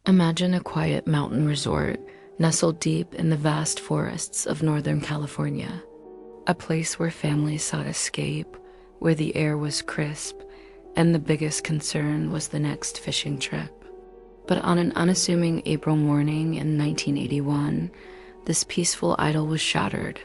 Imagine a quiet mountain resort nestled deep in the vast forests of Northern California, a place where families sought escape, where the air was crisp, and the biggest concern was the next fishing trip. But on an unassuming April morning in 1981, this peaceful idyll was shattered.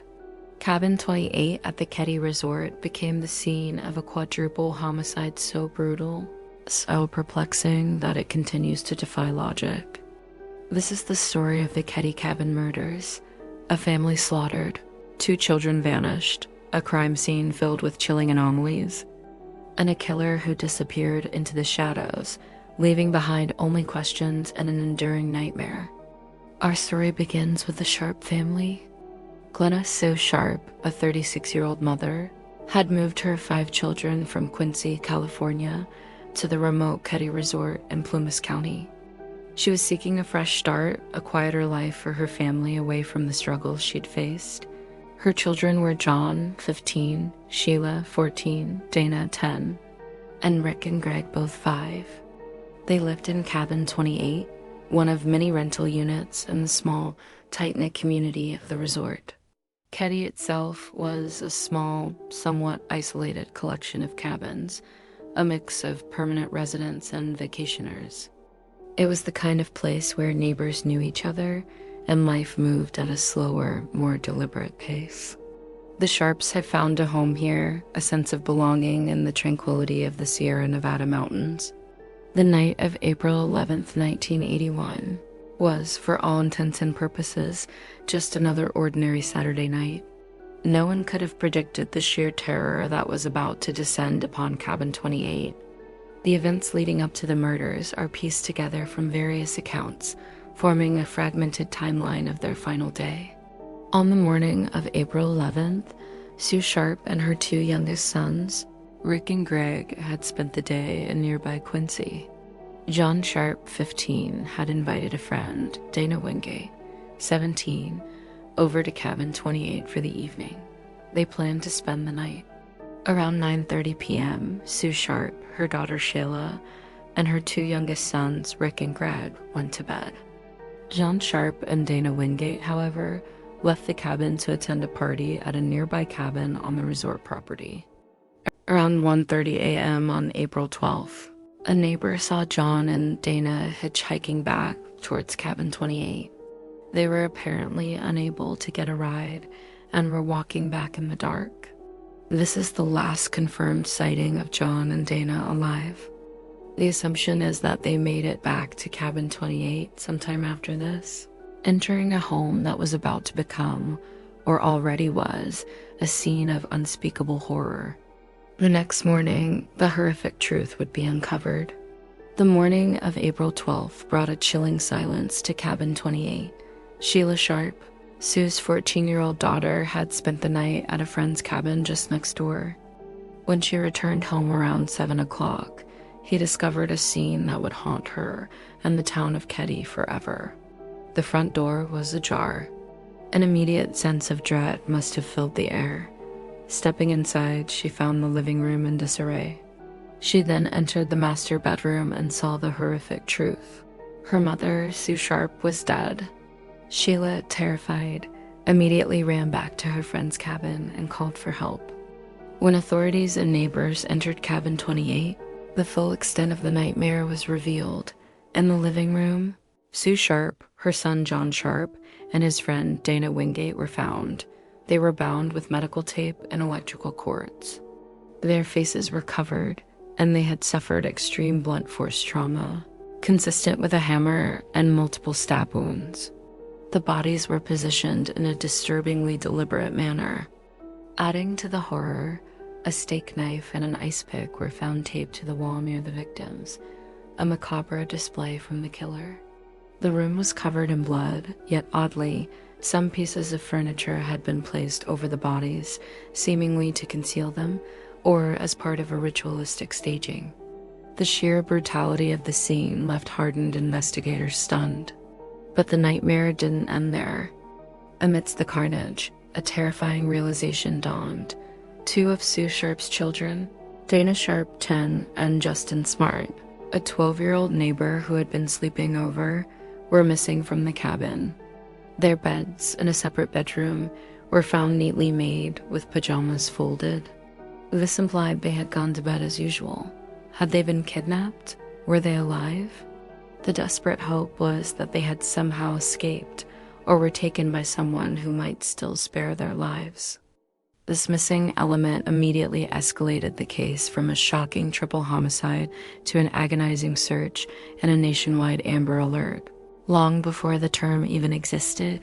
Cabin 28 at the Keddie Resort became the scene of a quadruple homicide so brutal, so perplexing that it continues to defy logic. This is the story of the Keddie Cabin Murders, a family slaughtered, 2 children vanished, a crime scene filled with chilling anomalies, and a killer who disappeared into the shadows, leaving behind only questions and an enduring nightmare. Our story begins with the Sharp family. Glenna Sue Sharp, a 36-year-old mother, had moved her 5 children from Quincy, California, to the remote Keddie Resort in Plumas County. She was seeking a fresh start, a quieter life for her family away from the struggles she'd faced. Her children were John, 15, Sheila, 14, Dana, 10, and Rick and Greg, both 5. They lived in Cabin 28, one of many rental units in the small, tight-knit community of the resort. Keddie itself was a small, somewhat isolated collection of cabins, a mix of permanent residents and vacationers. It was the kind of place where neighbors knew each other and life moved at a slower, more deliberate pace. The Sharps had found a home here, a sense of belonging in the tranquility of the Sierra Nevada mountains. The night of April 11th, 1981, was, for all intents and purposes, just another ordinary Saturday night. No one could have predicted the sheer terror that was about to descend upon Cabin 28. The events leading up to the murders are pieced together from various accounts, forming a fragmented timeline of their final day. On the morning of April 11th, Sue Sharp and her 2 youngest sons, Rick and Greg, had spent the day in nearby Quincy. John Sharp, 15, had invited a friend, Dana Wingate, 17, over to Cabin 28 for the evening. They planned to spend the night. Around 9:30 p.m., Sue Sharp, her daughter Sheila, and her 2 youngest sons, Rick and Greg, went to bed. John Sharp and Dana Wingate, however, left the cabin to attend a party at a nearby cabin on the resort property. Around 1:30 a.m. on April 12th, a neighbor saw John and Dana hitchhiking back towards Cabin 28. They were apparently unable to get a ride and were walking back in the dark. This is the last confirmed sighting of John and Dana alive. The assumption is that they made it back to Cabin 28 sometime after this, entering a home that was about to become, or already was, a scene of unspeakable horror. The next morning, the horrific truth would be uncovered. The morning of April 12th brought a chilling silence to Cabin 28. Sheila Sharp, Sue's 14-year-old daughter, had spent the night at a friend's cabin just next door. When she returned home around 7 o'clock, he discovered a scene that would haunt her and the town of Keddie forever. The front door was ajar. An immediate sense of dread must have filled the air. Stepping inside, she found the living room in disarray. She then entered the master bedroom and saw the horrific truth. Her mother, Sue Sharp, was dead. Sheila, terrified, immediately ran back to her friend's cabin and called for help. When authorities and neighbors entered Cabin 28, the full extent of the nightmare was revealed. In the living room, Sue Sharp, her son John Sharp, and his friend Dana Wingate were found. They were bound with medical tape and electrical cords. Their faces were covered, and they had suffered extreme blunt force trauma, consistent with a hammer and multiple stab wounds. The bodies were positioned in a disturbingly deliberate manner. Adding to the horror, a steak knife and an ice pick were found taped to the wall near the victims, a macabre display from the killer. The room was covered in blood, yet oddly, some pieces of furniture had been placed over the bodies, seemingly to conceal them, or as part of a ritualistic staging. The sheer brutality of the scene left hardened investigators stunned. But the nightmare didn't end there. Amidst the carnage, a terrifying realization dawned. 2 of Sue Sharp's children, Dana Sharp, 10, and Justin Smart, a 12-year-old neighbor who had been sleeping over, were missing from the cabin. Their beds in a separate bedroom were found neatly made with pajamas folded. This implied they had gone to bed as usual. Had they been kidnapped? Were they alive? The desperate hope was that they had somehow escaped or were taken by someone who might still spare their lives. This missing element immediately escalated the case from a shocking triple homicide to an agonizing search and a nationwide Amber Alert, long before the term even existed.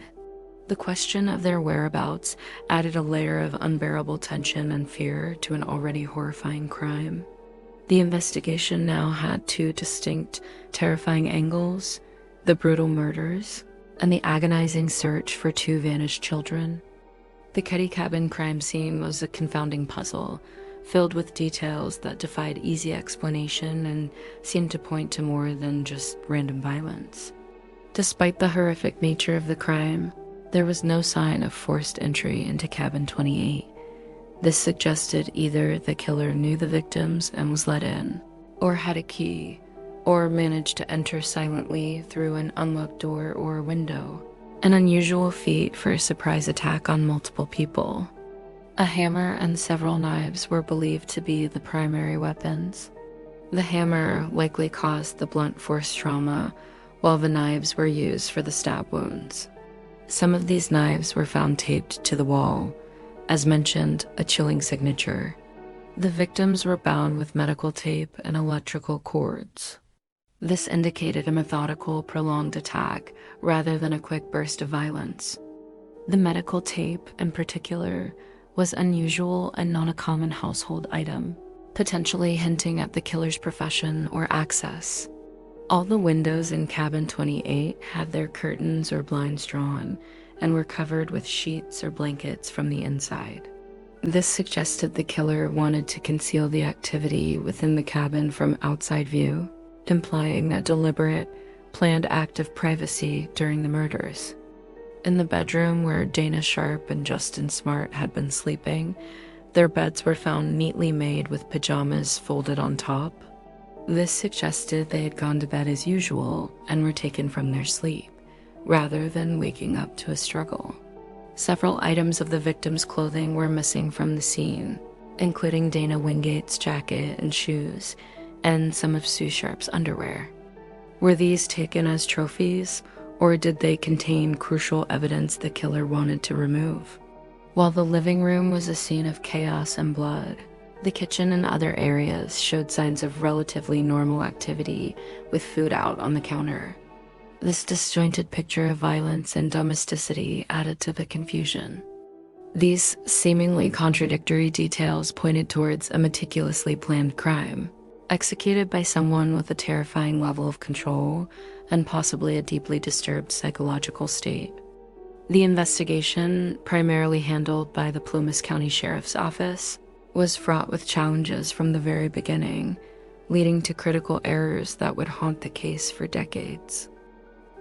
The question of their whereabouts added a layer of unbearable tension and fear to an already horrifying crime. The investigation now had two distinct, terrifying angles: the brutal murders and the agonizing search for two vanished children. The Keddie Cabin crime scene was a confounding puzzle, filled with details that defied easy explanation and seemed to point to more than just random violence. Despite the horrific nature of the crime, there was no sign of forced entry into Cabin 28. This suggested either the killer knew the victims and was let in, or had a key, or managed to enter silently through an unlocked door or window. An unusual feat for a surprise attack on multiple people. A hammer and several knives were believed to be the primary weapons. The hammer likely caused the blunt force trauma, while the knives were used for the stab wounds. Some of these knives were found taped to the wall, as mentioned, a chilling signature. The victims were bound with medical tape and electrical cords. This indicated a methodical, prolonged attack rather than a quick burst of violence. The medical tape, in particular, was unusual and not a common household item, potentially hinting at the killer's profession or access. All the windows in Cabin 28 had their curtains or blinds drawn and were covered with sheets or blankets from the inside. This suggested the killer wanted to conceal the activity within the cabin from outside view, implying that deliberate, planned act of privacy during the murders. In the bedroom where Dana Sharp and Justin Smart had been sleeping, their beds were found neatly made with pajamas folded on top. This suggested they had gone to bed as usual and were taken from their sleep, rather than waking up to a struggle. Several items of the victim's clothing were missing from the scene, including Dana Wingate's jacket and shoes, and some of Sue Sharp's underwear. Were these taken as trophies, or did they contain crucial evidence the killer wanted to remove? While the living room was a scene of chaos and blood, the kitchen and other areas showed signs of relatively normal activity, with food out on the counter. This disjointed picture of violence and domesticity added to the confusion. These seemingly contradictory details pointed towards a meticulously planned crime, executed by someone with a terrifying level of control and possibly a deeply disturbed psychological state. The investigation, primarily handled by the Plumas County Sheriff's Office, was fraught with challenges from the very beginning, leading to critical errors that would haunt the case for decades.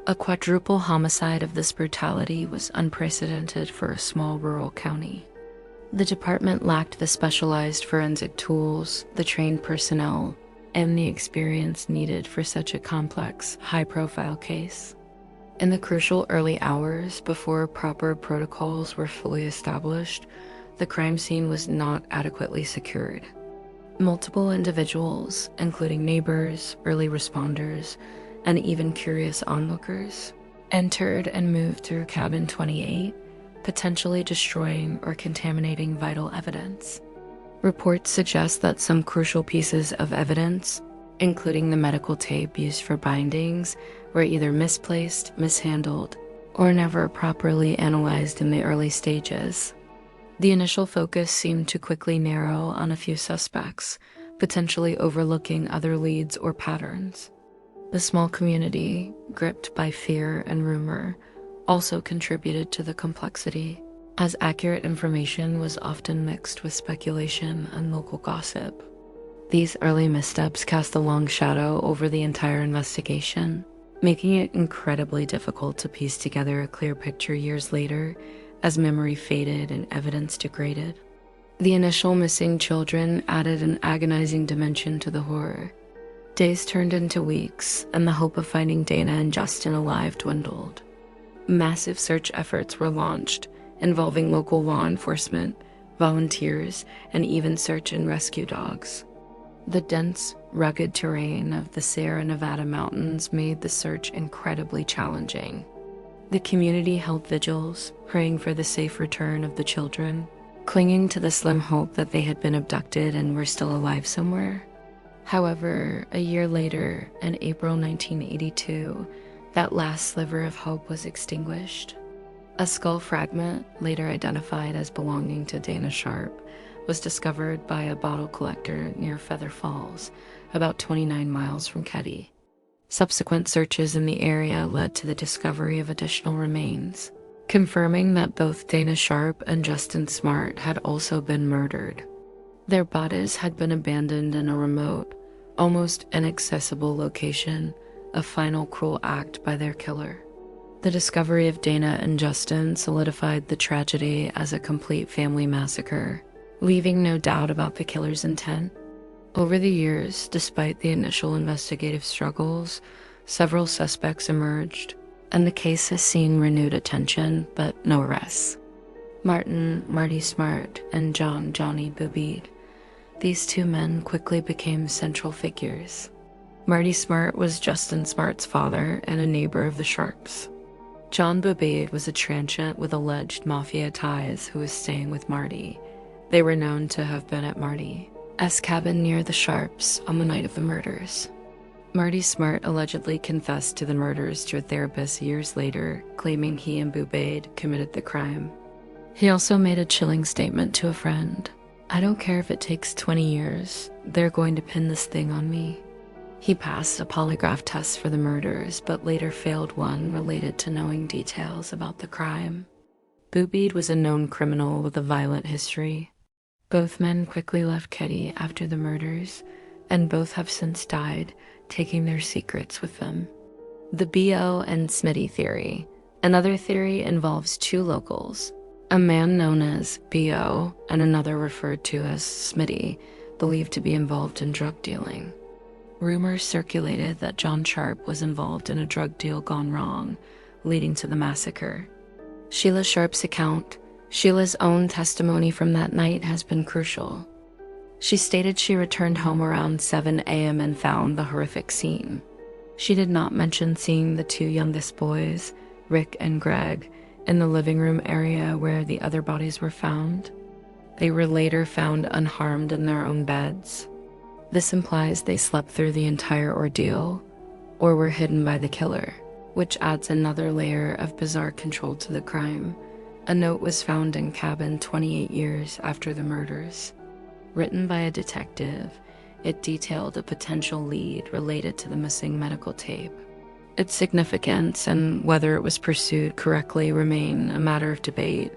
A quadruple homicide of this brutality was unprecedented for a small rural county. The department lacked the specialized forensic tools, the trained personnel, and the experience needed for such a complex, high-profile case. In the crucial early hours before proper protocols were fully established, the crime scene was not adequately secured. Multiple individuals, including neighbors, early responders, and even curious onlookers, entered and moved through Cabin 28, potentially destroying or contaminating vital evidence. Reports suggest that some crucial pieces of evidence, including the medical tape used for bindings, were either misplaced, mishandled, or never properly analyzed in the early stages. The initial focus seemed to quickly narrow on a few suspects, potentially overlooking other leads or patterns. The small community, gripped by fear and rumor, also contributed to the complexity, as accurate information was often mixed with speculation and local gossip. These early missteps cast a long shadow over the entire investigation, making it incredibly difficult to piece together a clear picture years later as memory faded and evidence degraded. The initial missing children added an agonizing dimension to the horror. Days turned into weeks, and the hope of finding Dana and Justin alive dwindled. Massive search efforts were launched, involving local law enforcement, volunteers, and even search and rescue dogs. The dense, rugged terrain of the Sierra Nevada mountains made the search incredibly challenging. The community held vigils, praying for the safe return of the children, clinging to the slim hope that they had been abducted and were still alive somewhere. However, a year later, in April 1982, that last sliver of hope was extinguished. A skull fragment, later identified as belonging to Dana Sharp, was discovered by a bottle collector near Feather Falls, about 29 miles from Keddie. Subsequent searches in the area led to the discovery of additional remains, confirming that both Dana Sharp and Justin Smart had also been murdered. Their bodies had been abandoned in a remote, almost inaccessible location, a final cruel act by their killer. The discovery of Dana and Justin solidified the tragedy as a complete family massacre, leaving no doubt about the killer's intent. Over the years, despite the initial investigative struggles, several suspects emerged, and the case has seen renewed attention but no arrests. Marty Smart, and Johnny Bubede. These two men quickly became central figures. Marty Smart was Justin Smart's father and a neighbor of the Sharps. John Bubede was a transient with alleged mafia ties who was staying with Marty. They were known to have been at Marty's cabin near the Sharps on the night of the murders. Marty Smart allegedly confessed to the murders to a therapist years later, claiming he and Bubede committed the crime. He also made a chilling statement to a friend: "I don't care if it takes 20 years, they're going to pin this thing on me." He passed a polygraph test for the murders, but later failed one related to knowing details about the crime. Bubede was a known criminal with a violent history. Both men quickly left Keddie after the murders, and both have since died, taking their secrets with them. The B.O. and Smitty theory. Another theory involves two locals, a man known as B.O. and another referred to as Smitty, believed to be involved in drug dealing. Rumors circulated that John Sharp was involved in a drug deal gone wrong, leading to the massacre. Sheila Sharp's account, Sheila's own testimony from that night, has been crucial. She stated she returned home around 7 a.m. and found the horrific scene. She did not mention seeing the two youngest boys, Rick and Greg, in the living room area where the other bodies were found. They were later found unharmed in their own beds. This implies they slept through the entire ordeal, or were hidden by the killer, which adds another layer of bizarre control to the crime. A note was found in cabin 28 years after the murders. Written by a detective, it detailed a potential lead related to the missing medical tape. Its significance and whether it was pursued correctly remain a matter of debate.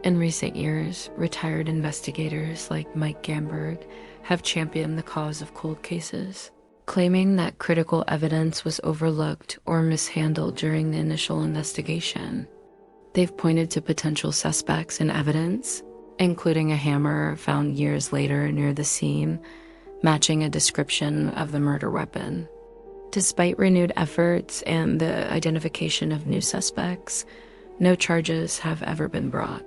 In recent years, retired investigators like Mike Gamberg have championed the cause of cold cases, claiming that critical evidence was overlooked or mishandled during the initial investigation. They've pointed to potential suspects and evidence, including a hammer found years later near the scene, matching a description of the murder weapon. Despite renewed efforts and the identification of new suspects, no charges have ever been brought.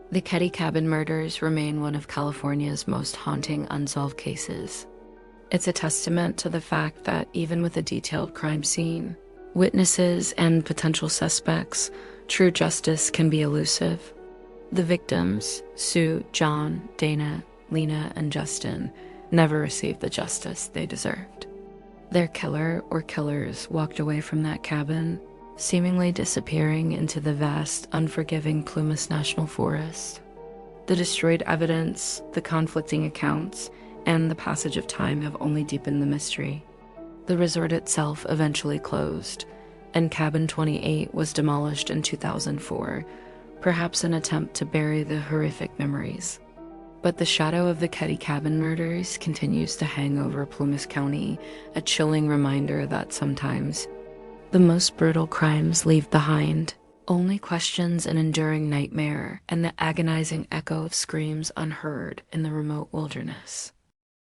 The Keddie Cabin Murders remain one of California's most haunting unsolved cases. It's a testament to the fact that even with a detailed crime scene, witnesses, and potential suspects, true justice can be elusive. The victims, Sue, John, Dana, Lena, and Justin, never received the justice they deserved. Their killer or killers walked away from that cabin, seemingly disappearing into the vast, unforgiving Plumas National Forest. The destroyed evidence, the conflicting accounts, and the passage of time have only deepened the mystery. The resort itself eventually closed, and Cabin 28 was demolished in 2004, perhaps an attempt to bury the horrific memories. But the shadow of the Keddie Cabin Murders continues to hang over Plumas County, a chilling reminder that sometimes the most brutal crimes leave behind only questions, an enduring nightmare, and the agonizing echo of screams unheard in the remote wilderness.